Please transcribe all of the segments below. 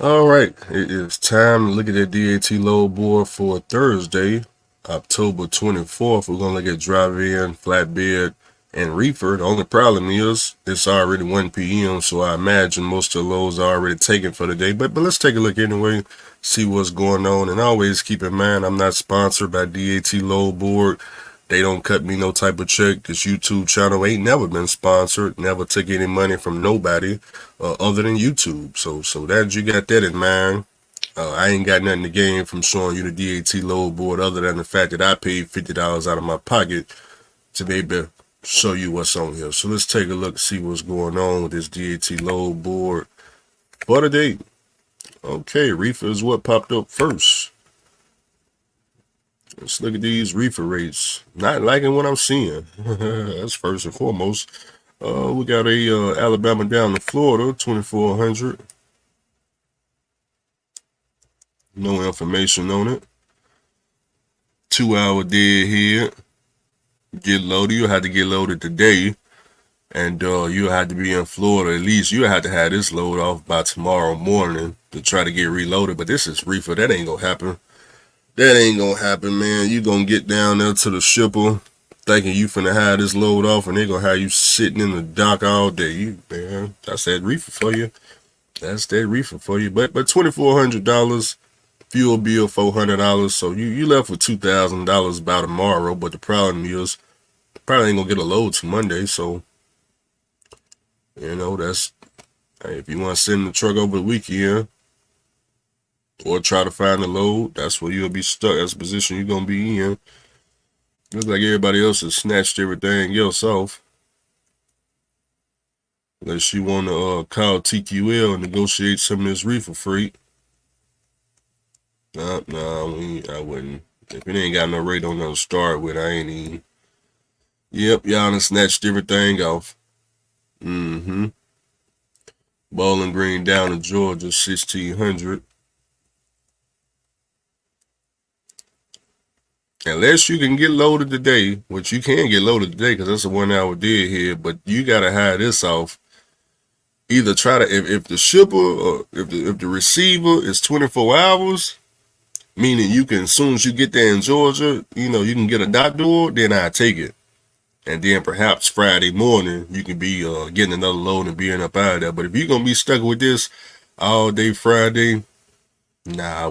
All right, it is time to look at that DAT load board for Thursday, October 24th. We're going to look at drive-in, flatbed, and reefer. The only problem is it's already 1 p.m., so I imagine most of the loads are already taken for the day. But let's take a look anyway, see what's going on. And always keep in mind, I'm not sponsored by DAT load board. They don't cut me no type of check. This YouTube channel ain't never been sponsored, never took any money from nobody other than YouTube. So that you got that in mind. I ain't got nothing to gain from showing you the DAT load board other than the fact that I paid $50 out of my pocket to be able to show you what's on here. So let's take a look, see what's going on with this DAT load board for the day. Okay, reefer is what popped up first. Let's look at these reefer rates. Not liking what I'm seeing. That's first and foremost. We got a Alabama down to Florida, 2400. No information on it. 2 hour deadhead. Get loaded. You'll have to get loaded today. And you'll have to be in Florida. At least you'll have to have this load off by tomorrow morning to try to get reloaded. But this is reefer. That ain't gonna happen. That ain't gonna happen, man. You gonna get down there to the shipper thinking you finna have this load off, and they gonna have you sitting in the dock all day. Man, that's that reefer for you. That's that reefer for you. But $2,400, fuel bill $400. So you left with $2,000 by tomorrow. But the problem is, probably ain't gonna get a load to Monday. So that's if you want to send the truck over the weekend or try to find a load, that's where you'll be stuck. That's the position you're gonna be in. Looks like everybody else has snatched everything else off. Unless you want to call TQL and negotiate some of this reefer freight. Nah, I wouldn't. If it ain't got no rate on there to start with, I ain't even. Yep, y'all done snatched everything off. Bowling Green down to Georgia, 1600. Unless you can get loaded today, which you can get loaded today because that's a 1 hour deadhead, but you gotta hide this off. Either try to if the shipper or if the receiver is 24 hours, meaning you can as soon as you get there in Georgia, you can get a dock door, then I take it. And then perhaps Friday morning you can be getting another load and being up out of there. But if you're gonna be stuck with this all day Friday, nah,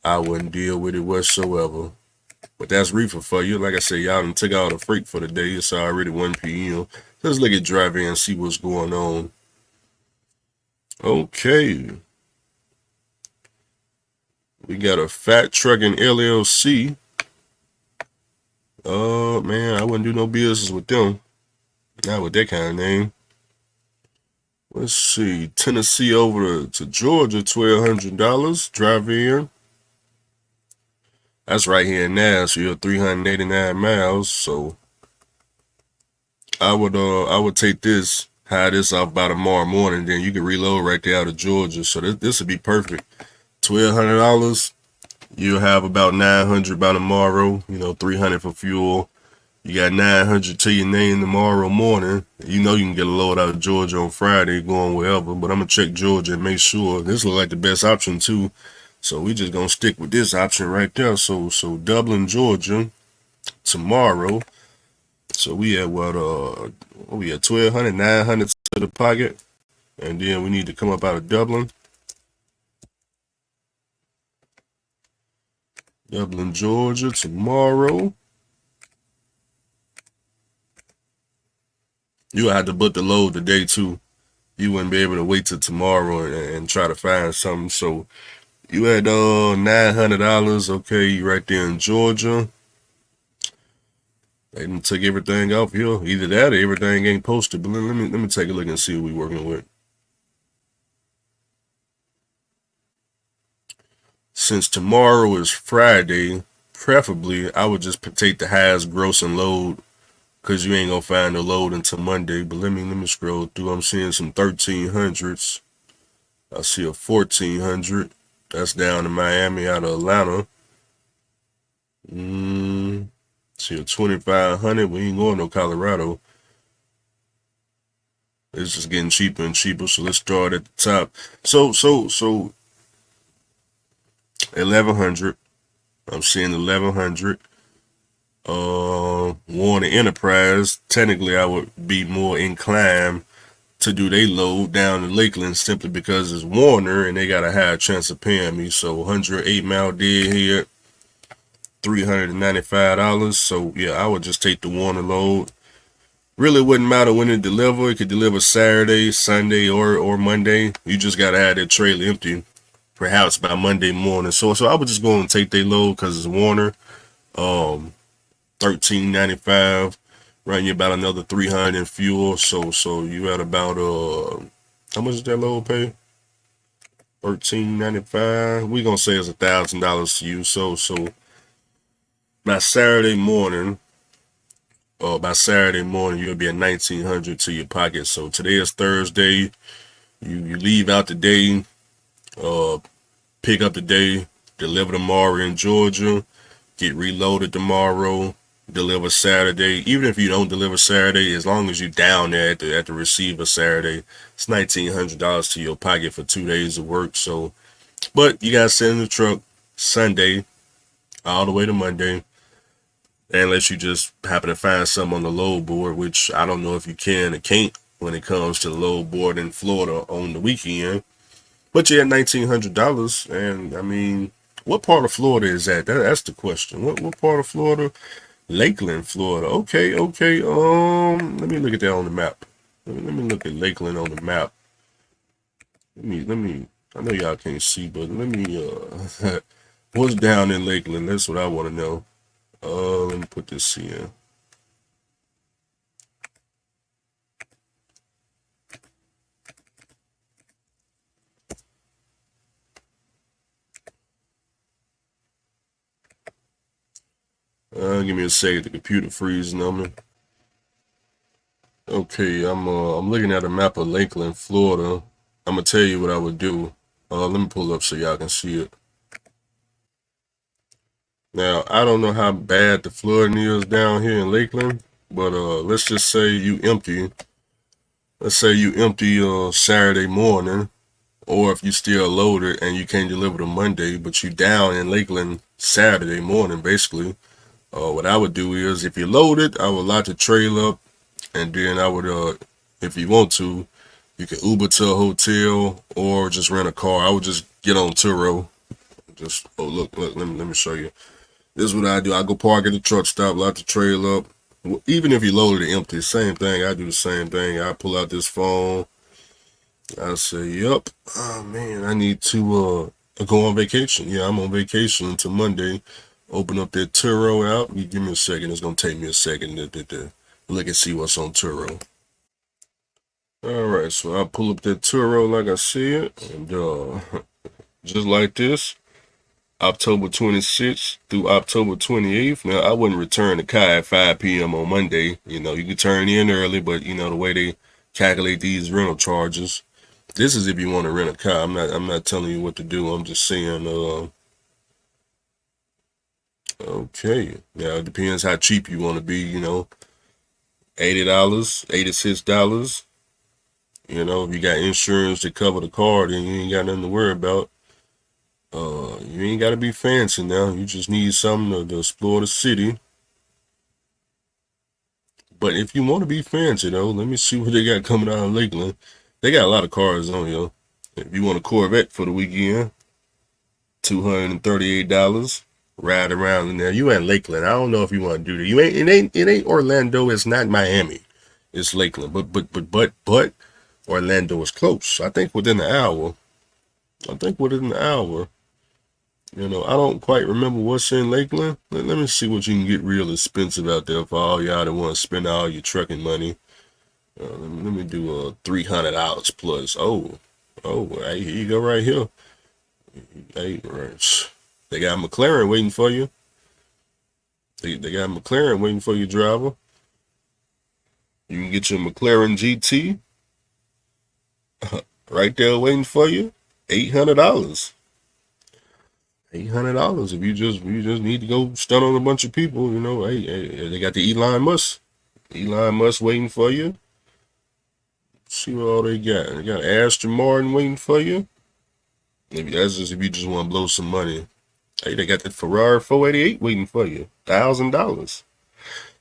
I wouldn't deal with it whatsoever. But that's reefer for you. Like I said, y'all done took out the freight for the day. It's already 1 p.m. Let's look at drive in and see what's going on. Okay. We got a Fat Trucking LLC. Man, I wouldn't do no business with them. Not with that kind of name. Let's see. Tennessee over to Georgia, $1,200. Drive in. That's right here in Nashville, 389 miles. So I would take this, hide this off by tomorrow morning, then you can reload right there out of Georgia. So this would be perfect. $1,200. You'll have about 900 by tomorrow. 300 for fuel. You got 900 to your name tomorrow morning. You can get a load out of Georgia on Friday going wherever. But I'm gonna check Georgia and make sure. This looks like the best option too. So we just gonna stick with this option right there. So Dublin, Georgia, tomorrow. So we at what we at 1,200, 900 to the pocket, and then we need to come up out of Dublin. Dublin, Georgia, tomorrow. You have to book the load today too. You wouldn't be able to wait till tomorrow and try to find something. So you had $900. Okay, you right there in Georgia. They done took everything off here. Either that or everything ain't posted. But let me take a look and see what we working with. Since tomorrow is Friday, preferably I would just take the highest grossing load because you ain't gonna find the load until Monday. But let me scroll through. I'm seeing some 1300s. I see a 1400. That's down in Miami out of Atlanta. See a 2500. We ain't going to Colorado. It's just getting cheaper and cheaper. So let's start at the top. So 1100. I'm seeing 1100. Warner Enterprise. Technically, I would be more inclined to do they load down in Lakeland simply because it's Warner and they got a higher chance of paying me. So 108 mile deadhead, $395. So yeah, I would just take the Warner load. Really wouldn't matter when it deliver. It could deliver Saturday, Sunday, or Monday. You just gotta have that trailer empty, perhaps by Monday morning. So I would just go and take their load because it's Warner. 13.95. Run you about another 300 in fuel. So you at about how much does that load pay? 13.95. We gonna say it's $1,000 to you. So by Saturday morning, you'll be at 1,900 to your pocket. So today is Thursday. You leave out today, pick up today, deliver tomorrow in Georgia, get reloaded tomorrow, deliver Saturday. Even if you don't deliver Saturday, as long as you're down there at the receiver Saturday, it's $1,900 to your pocket for 2 days of work. So, but you gotta sit in the truck Sunday all the way to Monday, unless you just happen to find something on the load board, which I don't know if you can or can't when it comes to the load board in Florida on the weekend. But you had $1,900, and I mean, what part of Florida is that? That's the question. What part of Florida? Lakeland, Florida. Okay. Let me look at that on the map. Let me look at Lakeland on the map. Let me. I know y'all can't see, but let me. What's down in Lakeland? That's what I want to know. Let me put this in. Give me a second. The computer freezing on me. Okay, I'm looking at a map of Lakeland, Florida. I'm gonna tell you what I would do. Let me pull up so y'all can see it. Now I don't know how bad the flooding is down here in Lakeland, but let's just say you empty. Let's say you empty Saturday morning, or if you still loaded and you can't deliver to Monday, but you down in Lakeland Saturday morning, basically. What I would do is, if you loaded, I would lock the trailer up, and then I would, if you want to, you can Uber to a hotel or just rent a car. I would just get on Turo. Just look, let me show you. This is what I do. I go park at the truck stop, lock the trailer up. Even if you loaded it empty, same thing. I do the same thing. I pull out this phone. I say, "Yup, oh man, I need to go on vacation." Yeah, I'm on vacation until Monday. Open up that Turo out. You give me a second. It's gonna take me a second to look and see what's on Turo. All right, so I pull up that Turo like I said, and just like this, October 26th through October 28th. Now, I wouldn't return the car at 5 p.m. on Monday. You know, you can turn in early, but you know the way they calculate these rental charges. This is if you want to rent a car. I'm not telling you what to do. I'm just saying. Okay. Now it depends how cheap you want to be. You know, $80, $86. You know, if you got insurance to cover the car, then you ain't got nothing to worry about. You ain't got to be fancy now. You just need something to explore the city. But if you want to be fancy, though, let me see what they got coming out of Lakeland. They got a lot of cars on here. If you want a Corvette for the weekend, $238. Ride around in there. You in Lakeland. I don't know if you want to do that. You ain't. It ain't Orlando. It's not Miami. It's Lakeland. But Orlando is close. I think within an hour. You know, I don't quite remember what's in Lakeland. Let me see what you can get real expensive out there for all y'all that want to spend all your trucking money. Let me do $300 plus. Hey, here you go right here. Hey, they got McLaren waiting for you. They got McLaren waiting for you, driver. You can get your McLaren GT right there waiting for you. $800. $800 if you just need to go stun on a bunch of people, you know. Hey, they got the Elon Musk waiting for you. See what all they got. They got Aston Martin waiting for you. Maybe that's just if you just want to blow some money. Hey, they got the Ferrari 488 waiting for you. $1,000.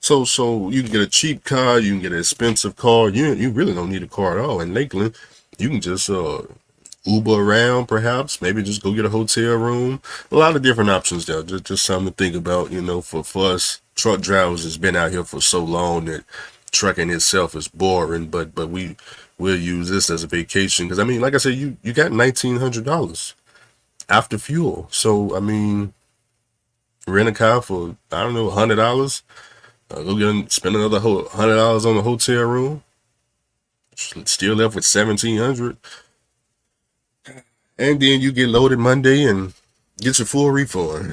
So you can get a cheap car, you can get an expensive car. You really don't need a car at all. In Lakeland, you can just Uber around, perhaps. Maybe just go get a hotel room. A lot of different options there. Just something to think about. For us truck drivers, it's been out here for so long that trucking itself is boring. But we'll use this as a vacation because I mean, like I said, you got $1,900 after fuel. So I mean, rent a car for I don't know $100. Spend another $100 on the hotel room. Still left with 1,700, and then you get loaded Monday and get your full refund.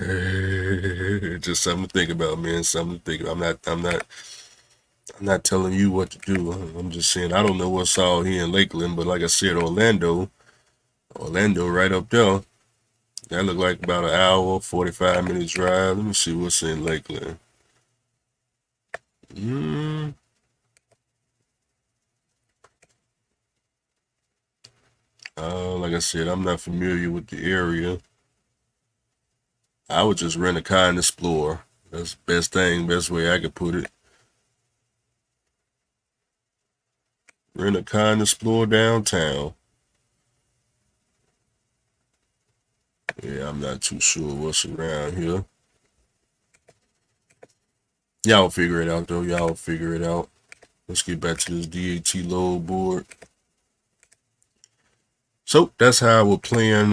Just something to think about, man. Something to think about. I'm not telling you what to do. I'm just saying I don't know what's all here in Lakeland, but like I said, Orlando right up there. That look like about an hour, 45-minute drive. Let me see what's in Lakeland. Like I said, I'm not familiar with the area. I would just rent a car and explore. That's the best way I could put it. Rent a car and explore downtown. Yeah, I'm not too sure what's around here. Y'all figure it out, though. Y'all figure it out. Let's get back to this DAT load board. So that's how we're playing.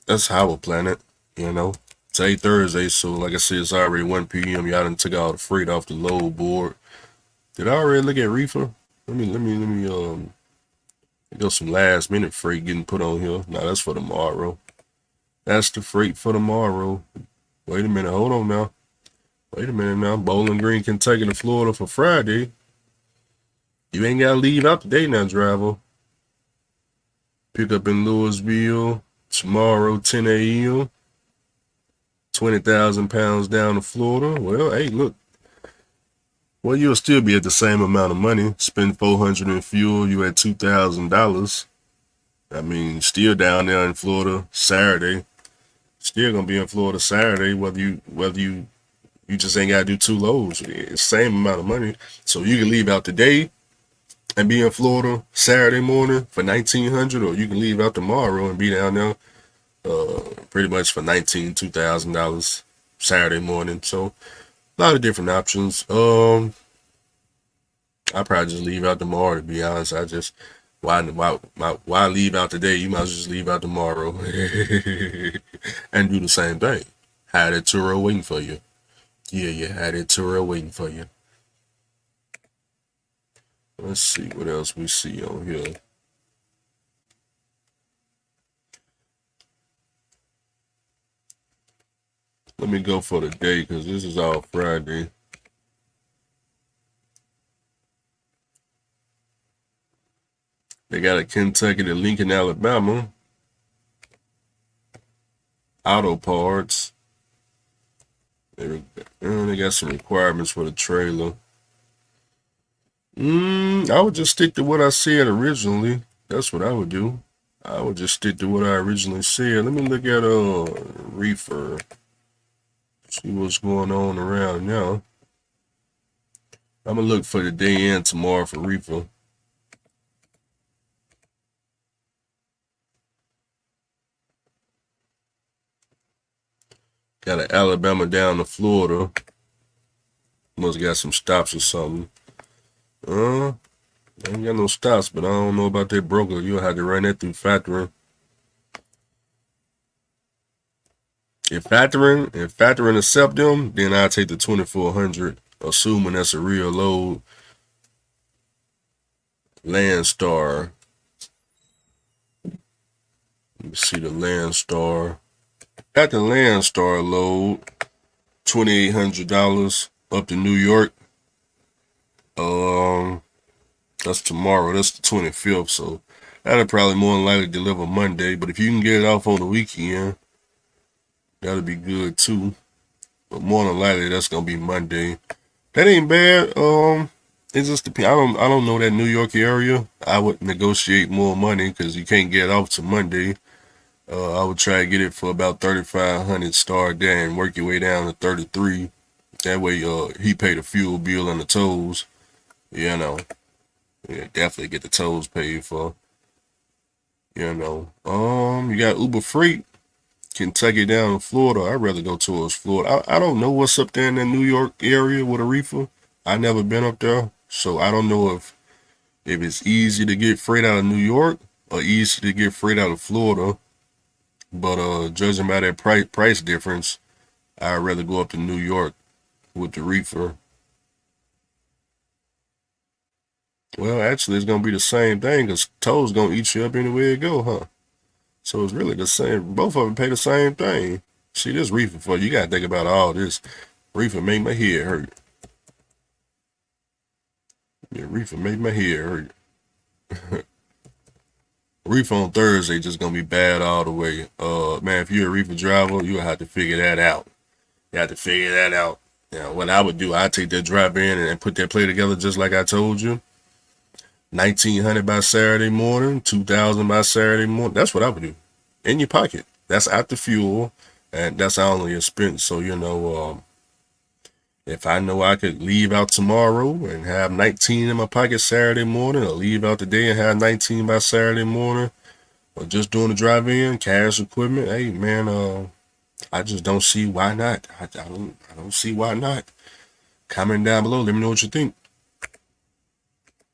That's how we're planning it. Today Thursday, so like I said, it's already 1 p.m. Y'all done took all the freight off the load board. Did I already look at reefer? Let me There's some last minute freight getting put on here. Now that's for tomorrow. That's the freight for tomorrow. Wait a minute, hold on now. Wait a minute now. Bowling Green, Kentucky to Florida for Friday. You ain't gotta leave out today now, driver. Pick up in Louisville tomorrow, 10 a.m. 20,000 pounds down to Florida. Well, hey, look. Well, you'll still be at the same amount of money. Spend $400 in fuel, you at $2,000. I mean, still down there in Florida Saturday. Still gonna be in Florida Saturday, whether you just ain't gotta do 2 loads. It's same amount of money. So you can leave out today and be in Florida Saturday morning for $1,900, or you can leave out tomorrow and be down there pretty much for $2,000 Saturday morning. So a lot of different options. I probably just leave out tomorrow, to be honest. I just why leave out today? You might as well just leave out tomorrow and do the same thing. Had a Turo waiting for you. Yeah, you had a Turo waiting for you. Let's see what else we see on here. Let me go for the day because this is all Friday. They got a Kentucky to Lincoln, Alabama. Auto parts. They got some requirements for the trailer. I would just stick to what I said originally. That's what I would do. I would just stick to what I originally said. Let me look at reefer. See what's going on around now. I'm gonna look for the day and tomorrow for reefer. Got an Alabama down to Florida. Must got some stops or something. I ain't got no stops, but I don't know about that broker. You'll have to run that through factoring. If factoring accept them, then I'll take the 2,400, assuming that's a real load. Landstar. Let me see the Landstar. Got the Landstar load, $2,800 up to New York. That's tomorrow. That's the 25th. So that'll probably more than likely deliver Monday. But if you can get it off on the weekend, that'll be good too. But more than likely, that's gonna be Monday. That ain't bad. It just depends. I don't know that New York area. I would negotiate more money because you can't get off to Monday. I would try to get it for about 3,500. Start there and work your way down to 33. That way, he pay the fuel bill and the tolls. You know, yeah, definitely get the tolls paid for. You got Uber Freight, Kentucky down in Florida. I'd rather go towards Florida. I don't know what's up there in the New York area with a reefer. I never been up there, so I don't know if it's easy to get freight out of New York or easy to get freight out of Florida. But judging by that price difference, I'd rather go up to New York with the reefer. Well, actually, it's gonna be the same thing because tolls gonna eat you up anywhere you go, huh? So it's really the same. Both of them pay the same thing. See, this reefer for you gotta think about all this. Reefer make my head hurt. Yeah, reefer make my head hurt. Reefer on Thursday just gonna be bad all the way. Man, if you're a reefer driver, you'll have to figure that out. You have to figure that out. Now, what I would do, I'd take that drop in and put that play together just like I told you. 1,900 by Saturday morning, 2,000 by Saturday morning. That's what I would do. In your pocket. That's after fuel, and that's only expense. So if I know I could leave out tomorrow and have 19 in my pocket Saturday morning, or leave out today and have 19 by Saturday morning, or just doing the drive-in, cash equipment, hey man, I just don't see why not. I don't see why not. Comment down below. Let me know what you think.